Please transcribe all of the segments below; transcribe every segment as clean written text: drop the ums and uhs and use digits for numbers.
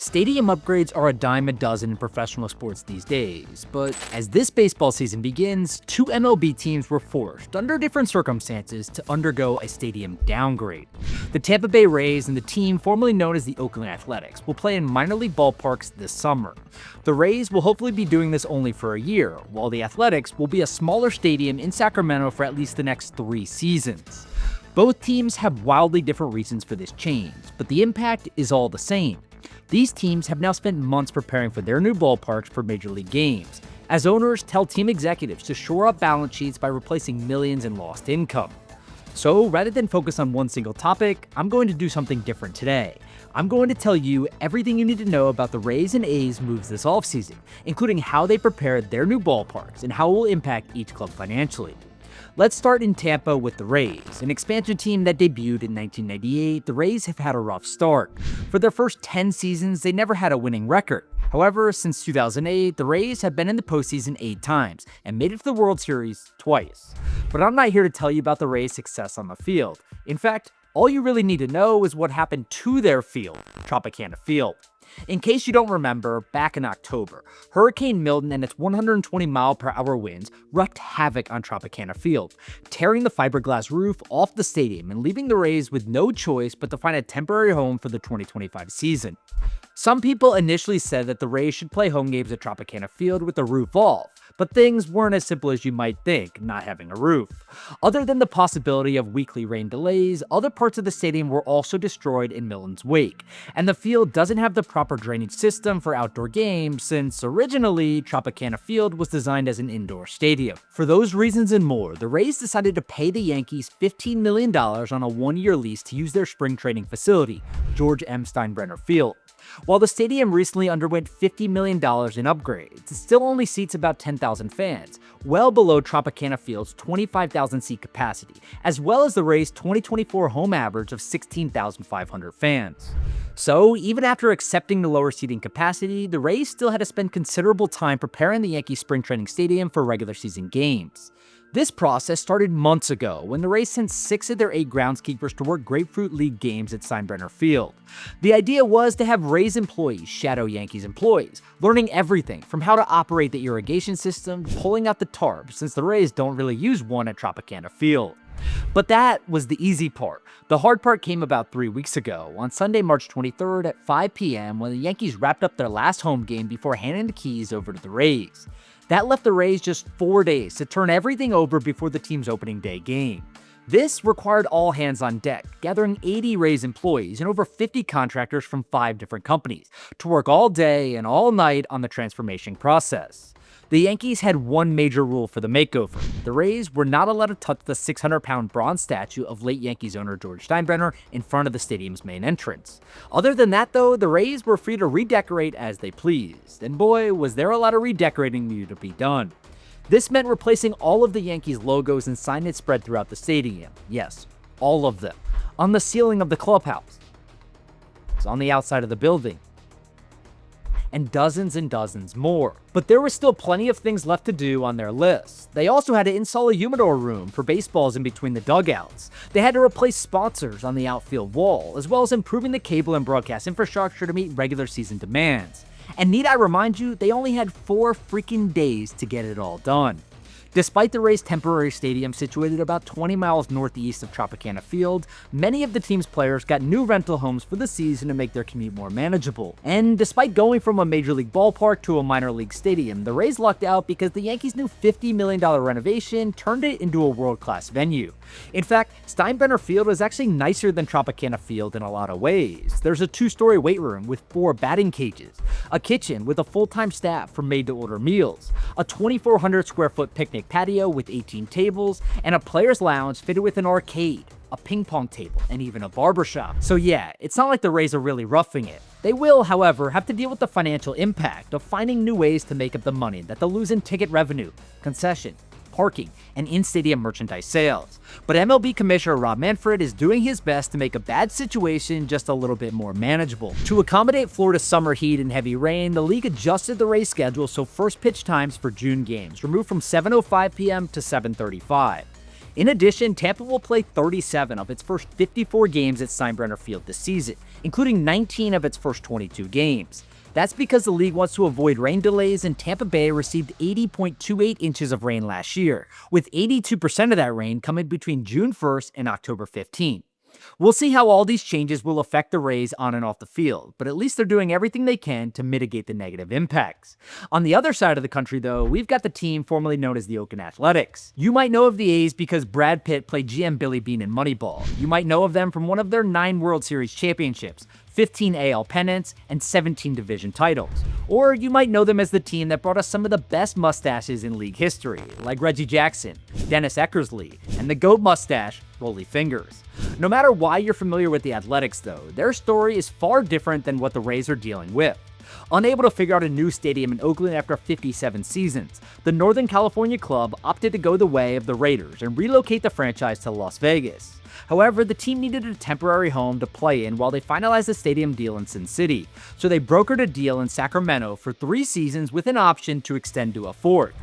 Stadium upgrades are a dime a dozen in professional sports these days, but as this baseball season begins, two MLB teams were forced, under different circumstances, to undergo a stadium downgrade. The Tampa Bay Rays and the team formerly known as the Oakland Athletics will play in minor league ballparks this summer. The Rays will hopefully be doing this only for a year, while the Athletics will be a smaller stadium in Sacramento for at least the next 3 seasons. Both teams have wildly different reasons for this change, but the impact is all the same. These teams have now spent months preparing for their new ballparks for major league games, as owners tell team executives to shore up balance sheets by replacing millions in lost income. So rather than focus on one single topic, I'm going to do something different today. I'm going to tell you everything you need to know about the Rays and A's moves this offseason, including how they prepared their new ballparks and how it will impact each club financially. Let's start in Tampa with the Rays, an expansion team that debuted in 1998. The Rays have had a rough start. For their first 10 seasons, they never had a winning record. However, since 2008, the Rays have been in the postseason 8 times and made it to the World Series twice. But I'm not here to tell you about the Rays' success on the field. In fact, all you really need to know is what happened to their field, Tropicana Field. In case you don't remember, back in October, Hurricane Milton and its 120-mile-per-hour winds wreaked havoc on Tropicana Field, tearing the fiberglass roof off the stadium and leaving the Rays with no choice but to find a temporary home for the 2025 season. Some people initially said that the Rays should play home games at Tropicana Field with the roof off, but things weren't as simple as you might think, not having a roof. Other than the possibility of weekly rain delays, other parts of the stadium were also destroyed in Milton's wake, and the field doesn't have the proper drainage system for outdoor games since originally Tropicana Field was designed as an indoor stadium. For those reasons and more, the Rays decided to pay the Yankees $15 million on a 1-year lease to use their spring training facility, George M. Steinbrenner Field. While the stadium recently underwent $50 million in upgrades, it still only seats about 10,000 fans, well below Tropicana Field's 25,000 seat capacity, as well as the Rays' 2024 home average of 16,500 fans. So, even after accepting the lower seating capacity, the Rays still had to spend considerable time preparing the Yankees spring training stadium for regular season games. This process started months ago when the Rays sent 6 of their 8 groundskeepers to work Grapefruit League games at Steinbrenner Field. The idea was to have Rays employees shadow Yankees employees, learning everything from how to operate the irrigation system, pulling out the tarp, since the Rays don't really use one at Tropicana Field. But that was the easy part. The hard part came about 3 weeks ago, on Sunday, March 23rd at 5 p.m. when the Yankees wrapped up their last home game before handing the keys over to the Rays. That left the Rays just 4 days to turn everything over before the team's opening day game. This required all hands on deck, gathering 80 Rays employees and over 50 contractors from 5 different companies to work all day and all night on the transformation process. The Yankees had one major rule for the makeover. The Rays were not allowed to touch the 600-pound bronze statue of late Yankees owner George Steinbrenner in front of the stadium's main entrance. Other than that, though, the Rays were free to redecorate as they pleased, and boy, was there a lot of redecorating needed to be done. This meant replacing all of the Yankees logos and signage spread throughout the stadium. Yes, all of them. On the ceiling of the clubhouse, on the outside of the building, and dozens more. But there were still plenty of things left to do on their list. They also had to install a humidor room for baseballs in between the dugouts. They had to replace sponsors on the outfield wall, as well as improving the cable and broadcast infrastructure to meet regular season demands. And need I remind you, they only had 4 freaking days to get it all done. Despite the Rays' temporary stadium situated about 20 miles northeast of Tropicana Field, many of the team's players got new rental homes for the season to make their commute more manageable. And despite going from a major league ballpark to a minor league stadium, the Rays lucked out because the Yankees' new $50 million renovation turned it into a world-class venue. In fact, Steinbrenner Field is actually nicer than Tropicana Field in a lot of ways. There's a 2-story weight room with 4 batting cages, a kitchen with a full-time staff for made-to-order meals, a 2,400 square foot picnic patio with 18 tables, and a player's lounge fitted with an arcade, a ping pong table, and even a barbershop. So yeah, it's not like the Rays are really roughing it. They will, however, have to deal with the financial impact of finding new ways to make up the money that they'll lose in ticket revenue, concession, parking, and in-stadium merchandise sales. But MLB Commissioner Rob Manfred is doing his best to make a bad situation just a little bit more manageable. To accommodate Florida's summer heat and heavy rain, the league adjusted the Rays schedule so first pitch times for June games were moved from 7:05 p.m. to 7:35. In addition, Tampa will play 37 of its first 54 games at Steinbrenner Field this season, including 19 of its first 22 games. That's because the league wants to avoid rain delays, and Tampa Bay received 80.28 inches of rain last year, with 82% of that rain coming between June 1st and October 15th. We'll see how all these changes will affect the Rays on and off the field, but at least they're doing everything they can to mitigate the negative impacts. On the other side of the country, though, we've got the team formerly known as the Oakland Athletics. You might know of the A's because Brad Pitt played GM Billy Beane in Moneyball. You might know of them from one of their 9 World Series championships, 15 AL pennants, and 17 division titles. Or you might know them as the team that brought us some of the best mustaches in league history, like Reggie Jackson, Dennis Eckersley, and the GOAT mustache, Rollie Fingers. No matter why you're familiar with the Athletics, though, their story is far different than what the Rays are dealing with. Unable to figure out a new stadium in Oakland after 57 seasons, the Northern California club opted to go the way of the Raiders and relocate the franchise to Las Vegas. However, the team needed a temporary home to play in while they finalized the stadium deal in Sin City, so they brokered a deal in Sacramento for 3 seasons with an option to extend to a 4th.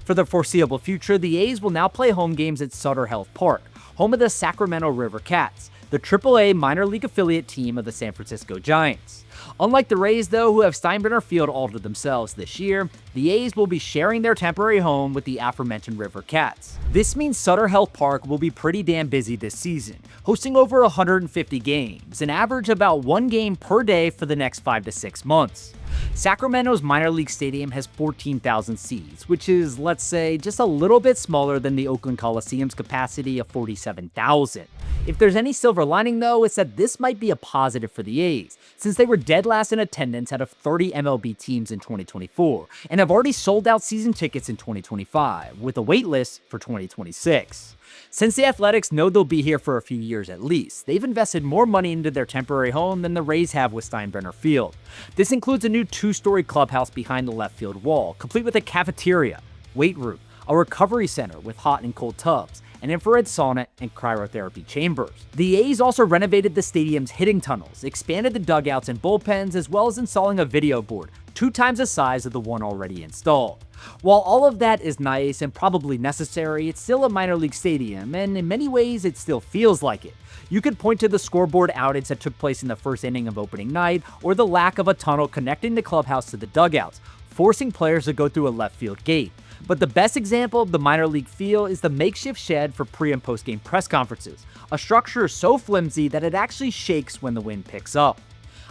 For the foreseeable future, the A's will now play home games at Sutter Health Park, home of the Sacramento River Cats, the AAA minor league affiliate team of the San Francisco Giants. Unlike the Rays, though, who have Steinbrenner Field all to themselves this year, the A's will be sharing their temporary home with the aforementioned River Cats. This means Sutter Health Park will be pretty damn busy this season, hosting over 150 games, an average about 1 game per day for the next 5 to 6 months. Sacramento's minor league stadium has 14,000 seats, which is, let's say, just a little bit smaller than the Oakland Coliseum's capacity of 47,000. If there's any silver lining, though, it's that this might be a positive for the A's, since they were dead last in attendance out of 30 MLB teams in 2024, and have already sold out season tickets in 2025, with a wait list for 2026. Since the Athletics know they'll be here for a few years at least, they've invested more money into their temporary home than the Rays have with Steinbrenner Field. This includes a new 2-story clubhouse behind the left field wall, complete with a cafeteria, weight room, a recovery center with hot and cold tubs, an infrared sauna, and cryotherapy chambers. The A's also renovated the stadium's hitting tunnels, expanded the dugouts and bullpens, as well as installing a video board, 2 times the size of the one already installed. While all of that is nice and probably necessary, it's still a minor league stadium, and in many ways it still feels like it. You could point to the scoreboard outage that took place in the first inning of opening night, or the lack of a tunnel connecting the clubhouse to the dugouts, forcing players to go through a left field gate. But the best example of the minor league feel is the makeshift shed for pre- and post-game press conferences, a structure so flimsy that it actually shakes when the wind picks up.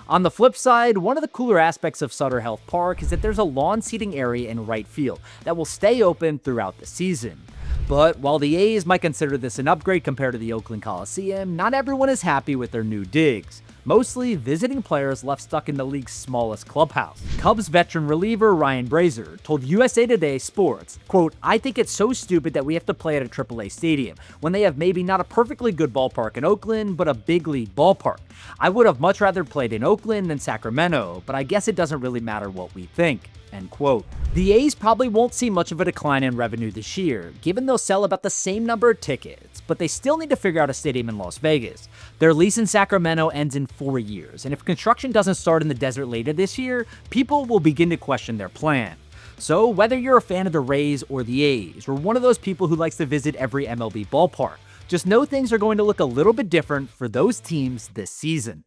On the flip side, one of the cooler aspects of Sutter Health Park is that there's a lawn seating area in right field that will stay open throughout the season. But while the A's might consider this an upgrade compared to the Oakland Coliseum, not everyone is happy with their new digs. Mostly visiting players left stuck in the league's smallest clubhouse. Cubs veteran reliever Ryan Brazier told USA Today Sports, quote, "I think it's so stupid that we have to play at a AAA stadium when they have maybe not a perfectly good ballpark in Oakland, but a big league ballpark. I would have much rather played in Oakland than Sacramento, but I guess it doesn't really matter what we think." End quote. The A's probably won't see much of a decline in revenue this year, given they'll sell about the same number of tickets, but they still need to figure out a stadium in Las Vegas. Their lease in Sacramento ends in 4 years, and if construction doesn't start in the desert later this year, people will begin to question their plan. So whether you're a fan of the Rays or the A's, or one of those people who likes to visit every MLB ballpark, just know things are going to look a little bit different for those teams this season.